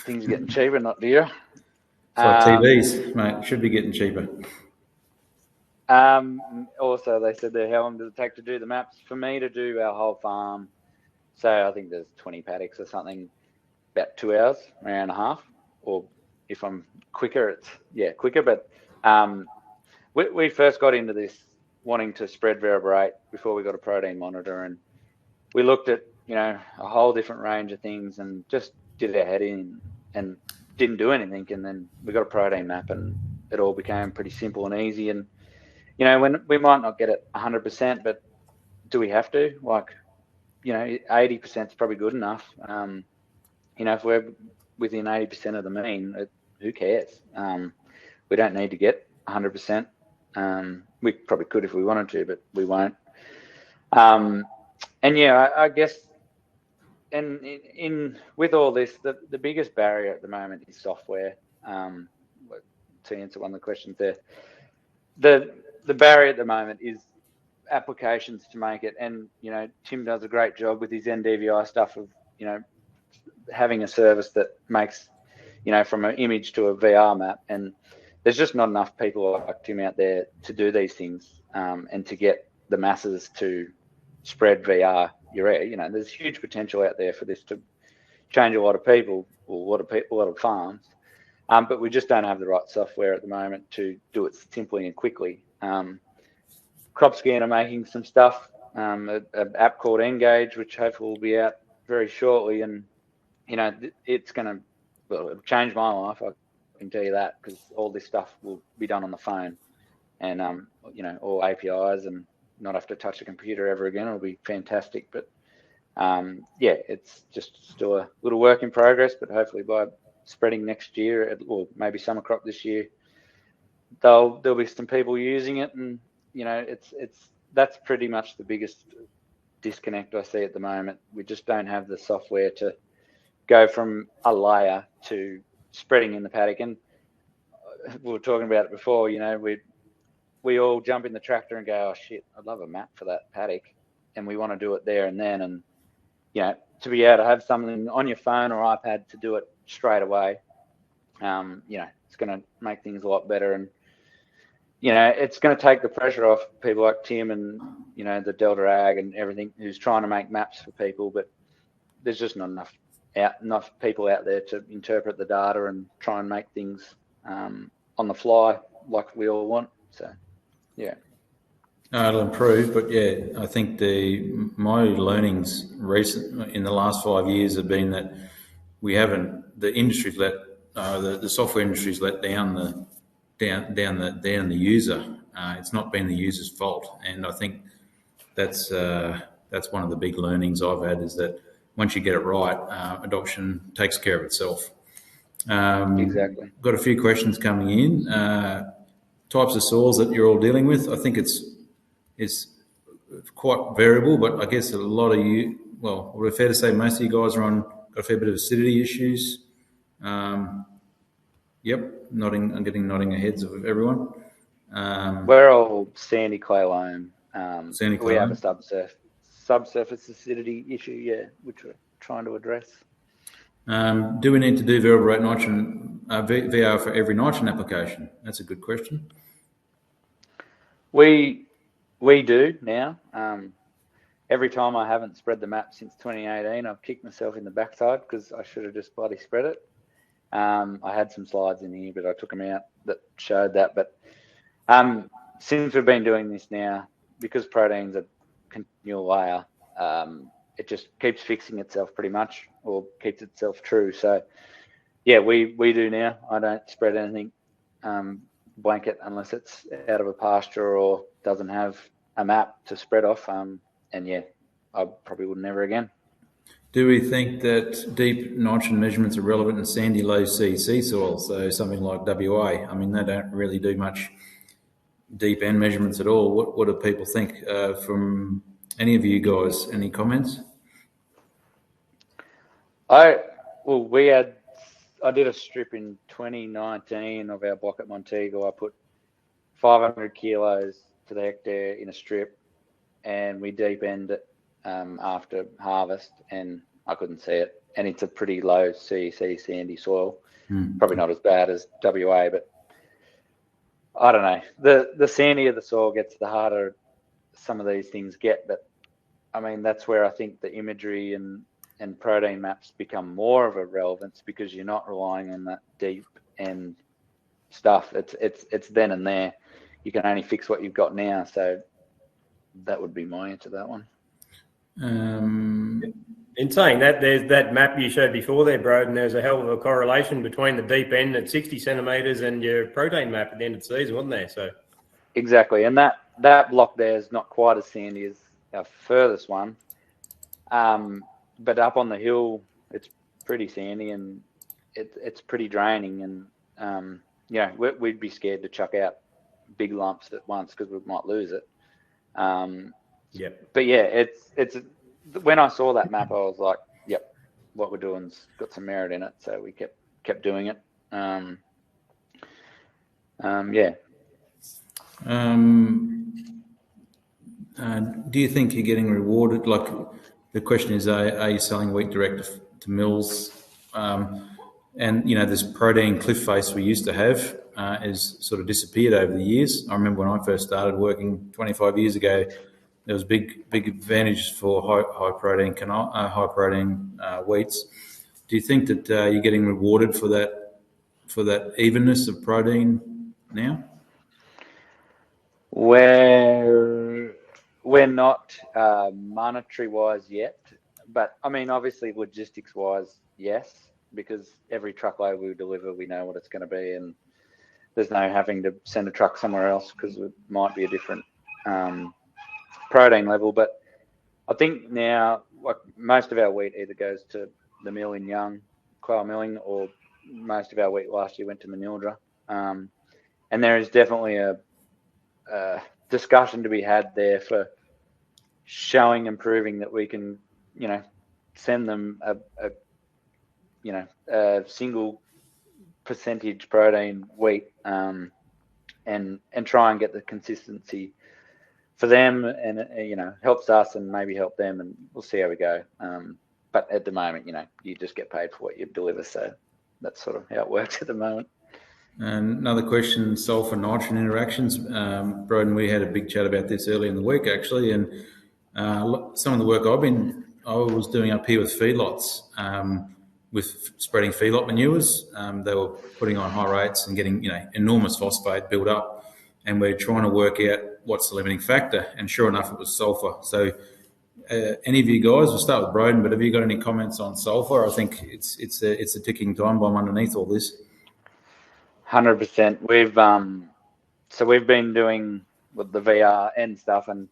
Things are getting cheaper, not dearer. It's like TVs, mate. Should be getting cheaper. Also, they said how long does it take to do the maps? For me to do our whole farm, so I think there's 20 paddocks or something, about 2 hours, an hour and a half. Or if I'm quicker, it's quicker. But we first got into this wanting to spread variable rate before we got a protein monitor, and we looked at, you know, a whole different range of things and just did our head in and didn't do anything. And then we got a protein map and it all became pretty simple and easy. And, you know, when we might not get it 100%, but do we have to? Like, you know, 80% is probably good enough. You know, if we're within 80% of the mean, who cares? We don't need to get 100%. We probably could if we wanted to, but we won't. And yeah, I guess, and in with all this, the biggest barrier at the moment is software. To answer one of the questions there, the barrier at the moment is applications to make it. And, you know, Tim does a great job with his NDVI stuff of, you know, having a service that makes, you know, from an image to a VR map. And there's just not enough people like Tim out there to do these things and to get the masses to spread VR urea. You know, there's huge potential out there for this to change a lot of people or a lot of farms. But we just don't have the right software at the moment to do it simply and quickly. CropScan are making some stuff, an app called Engage, which hopefully will be out very shortly. And, you know, it's going to, well, it'll change my life, I can tell you that, because all this stuff will be done on the phone and, you know, all APIs and not have to touch a computer ever again. It'll be fantastic. But, yeah, it's just still a little work in progress, but hopefully by spreading next year, or maybe summer crop this year, there'll be some people using it. And, you know, that's pretty much the biggest disconnect I see at the moment. We just don't have the software to go from a layer to spreading in the paddock. And we were talking about it before, you know, we all jump in the tractor and go, oh shit, I'd love a map for that paddock, and we want to do it there and then. And, you know, to be able to have something on your phone or iPad to do it straight away, you know, it's going to make things a lot better. And, you know, it's going to take the pressure off people like Tim and, you know, the Delta Ag and everything who's trying to make maps for people, but there's just not enough people out there to interpret the data and try and make things on the fly like we all want. So, yeah. It'll improve, but yeah, I think my learnings in the last 5 years have been that the industry's the software industry's let down the user. It's not been the user's fault, and I think that's one of the big learnings I've had, is that once you get it right, adoption takes care of itself. Exactly. Got a few questions coming in. Types of soils that you're all dealing with. I think it's quite variable, but I guess a lot of you, well, would it fair to say most of you guys got a fair bit of acidity issues? Yep, I'm getting nodding heads of everyone. We're all sandy clay loam. Sandy clay we have loam. a subsurface acidity issue, yeah, which we're trying to address. Do we need to do variable rate nitrogen VR for every nitrogen application? That's a good question. We do now. Every time I haven't spread the map since 2018, I've kicked myself in the backside because I should have just bloody spread it. I had some slides in here, but I took them out that showed that. But since we've been doing this now, because protein's a continual layer, it just keeps fixing itself pretty much, or keeps itself true. So yeah, we do now. I don't spread anything blanket unless it's out of a pasture or doesn't have a map to spread off. And yeah, I probably would never again. Do we think that deep nitrogen measurements are relevant in sandy low CC soil? So something like WA. I mean, they don't really do much deep end measurements at all. What do people think? From any of you guys, any comments? I did a strip in 2019 of our block at Montego. I put 500 kilos to the hectare in a strip, and we deep end it after harvest, and I couldn't see it. And it's a pretty low CEC sandy soil. Probably not as bad as WA, but I don't know. The sandier the soil gets, the harder some of these things get. But I mean, that's where I think the imagery and protein maps become more of a relevance, because you're not relying on that deep end stuff. It's then and there. You can only fix what you've got now. So that would be my answer to that one. In saying that, there's that map you showed before there, Broden. There's a hell of a correlation between the deep end at 60 centimetres and your protein map at the end of the season, wasn't there? So exactly, and that block there is not quite as sandy as our furthest one, but up on the hill, it's pretty sandy and it's pretty draining, and yeah, we'd be scared to chuck out big lumps at once because we might lose it. yeah, but yeah, it's when I saw that map, I was like, yep, what we're doing's got some merit in it. So we kept doing it. Yeah. Do you think you're getting rewarded? Like, the question is, are you selling wheat direct to mills? And, you know, this protein cliff face we used to have has sort of disappeared over the years. I remember when I first started working 25 years ago, there was big advantages for high protein wheats. Do you think that you're getting rewarded for that evenness of protein now? We're not monetary wise yet, but I mean, obviously logistics wise, yes, because every truckload we deliver, we know what it's going to be, and there's no having to send a truck somewhere else because it might be a different protein level. But I think now, like, most of our wheat either goes to the mill in Young, quail milling, or most of our wheat last year went to Manildra. And there is definitely a discussion to be had there for showing and proving that we can, you know, send them a single percentage protein wheat, and try and get the consistency for them, and you know, helps us and maybe help them, and we'll see how we go. But at the moment, you know, you just get paid for what you deliver, so that's sort of how it works at the moment. And another question: sulfur nitrogen interactions. Broden, we had a big chat about this earlier in the week, actually, and some of the work I was doing up here with feedlots, with spreading feedlot manures. They were putting on high rates and getting, you know, enormous phosphate build up, and we're trying to work out what's the limiting factor. And sure enough, it was sulfur. So, any of you guys, we'll start with Broden, but have you got any comments on sulfur? I think it's a ticking time bomb underneath all this. 100%. We've been doing with the VR and stuff, and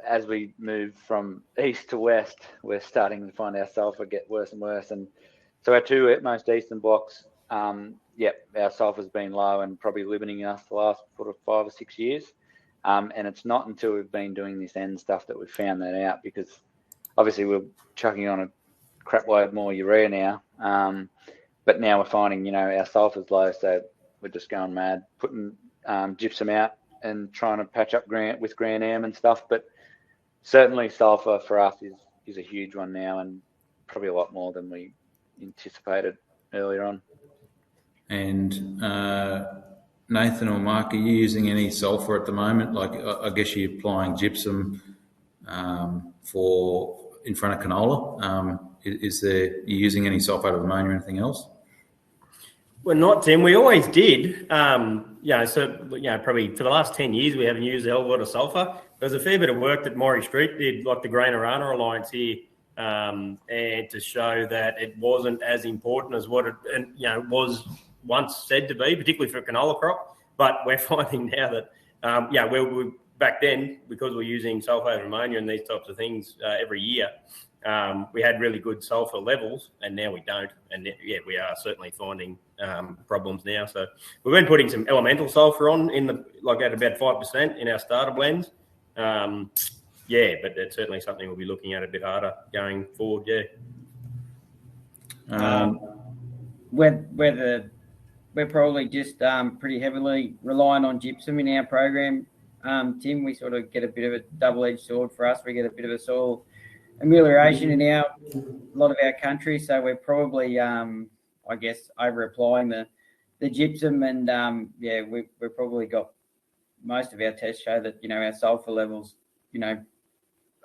as we move from east to west, we're starting to find our sulfur get worse and worse. And so our two most eastern blocks, our sulfur's been low and probably limiting us the last sort of 5 or 6 years. And it's not until we've been doing this end stuff that we've found that out, because obviously we're chucking on a crap load more urea now. But now we're finding, you know, our sulfur's low, so we're just going mad, putting gypsum out and trying to patch up with Grand Am and stuff. But certainly sulfur for us is a huge one now, and probably a lot more than we anticipated earlier on. And Nathan or Mark, are you using any sulfur at the moment? Like, I guess you're applying gypsum for in front of canola. Are you using any sulfate of ammonia or anything else? Well, not Tim. We always did. Probably for the last 10 years, we haven't used a hell of a lot of sulfur. There's a fair bit of work that Maury Street did, like the Grain Arana Alliance here, and to show that it wasn't as important as what it was once said to be, particularly for a canola crop. But we're finding now that, we back then, because we're using sulfate of ammonia and these types of things every year, we had really good sulfur levels, and now we don't. And we are certainly finding problems now. So we've been putting some elemental sulfur on at about 5% in our starter blends. But it's certainly something we'll be looking at a bit harder going forward. We're probably just pretty heavily relying on gypsum in our program. Tim, we sort of get a bit of a double-edged sword for us. We get a bit of a soil amelioration in a lot of our country, so we're probably over applying the gypsum, and we've probably got most of our tests show that our sulfur levels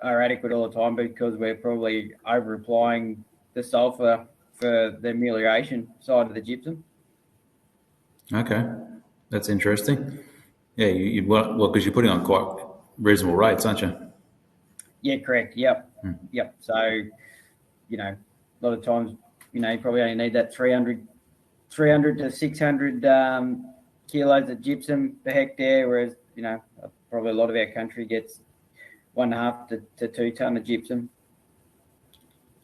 are adequate all the time, because we're probably over applying the sulfur for the amelioration side of the gypsum. Okay, that's interesting. Yeah, because you're putting on quite reasonable rates, aren't you? Yeah, correct. Yep. Yep. So, a lot of times, you probably only need that 300 to 600 kilos of gypsum per hectare, whereas, probably a lot of our country gets 1.5 to 2 ton of gypsum.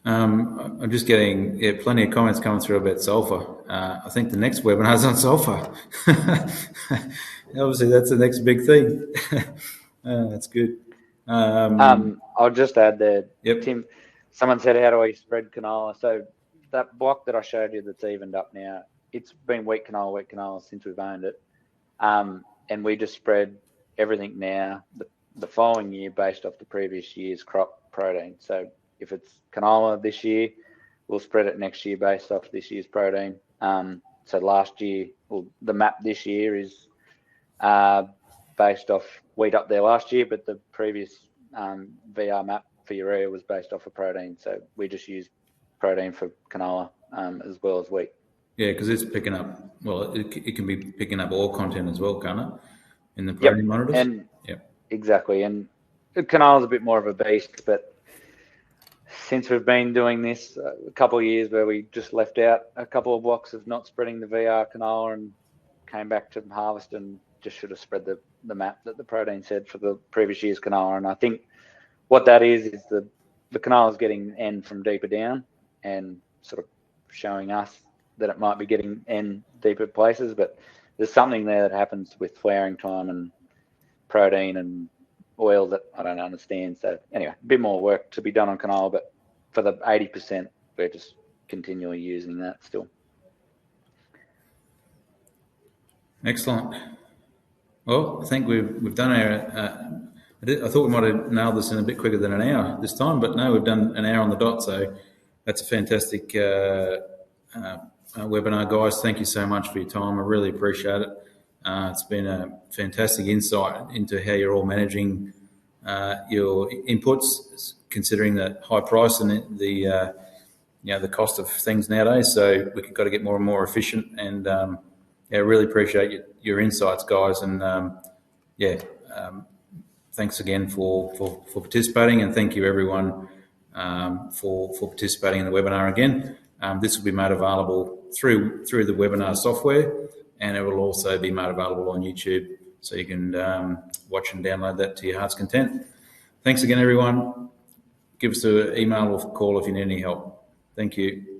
I'm just getting plenty of comments coming through about sulfur. I think the next webinar is on sulfur. Obviously, that's the next big thing. That's good. I'll just add there, Yep. Tim, someone said, how do I spread canola? So that block that I showed you that's evened up now, it's been wheat canola since we've owned it. And we just spread everything now the following year based off the previous year's crop protein. So if it's canola this year, we'll spread it next year based off this year's protein. So last year, the map this year is based off wheat up there last year, but the previous VR map for urea was based off of protein. So we just use protein for canola as well as wheat. Yeah, because it's picking up, it can be picking up oil content as well, can't it? In the protein monitors? And exactly. And canola's a bit more of a beast, but since we've been doing this a couple of years where we just left out a couple of blocks of not spreading the VR canola and came back to harvest and just should have spread the map that the protein said for the previous year's canola. And I think what that is the canola is getting N from deeper down and sort of showing us that it might be getting N deeper places, but there's something there that happens with flowering time and protein and oil that I don't understand. So anyway, a bit more work to be done on canola, but for the 80%, we're just continually using that still. Excellent. Well, I think we've done our. I thought we might have nailed this in a bit quicker than an hour this time, but no, we've done an hour on the dot. So that's a fantastic webinar, guys. Thank you so much for your time. I really appreciate it. It's been a fantastic insight into how you're all managing your inputs, considering the high price and the cost of things nowadays. So we've got to get more and more efficient. And I really appreciate your insights, guys. And thanks again for participating, and thank you everyone for participating in the webinar again. This will be made available through the webinar software, and it will also be made available on YouTube, so you can watch and download that to your heart's content. Thanks again, everyone. Give us an email or call if you need any help. Thank you.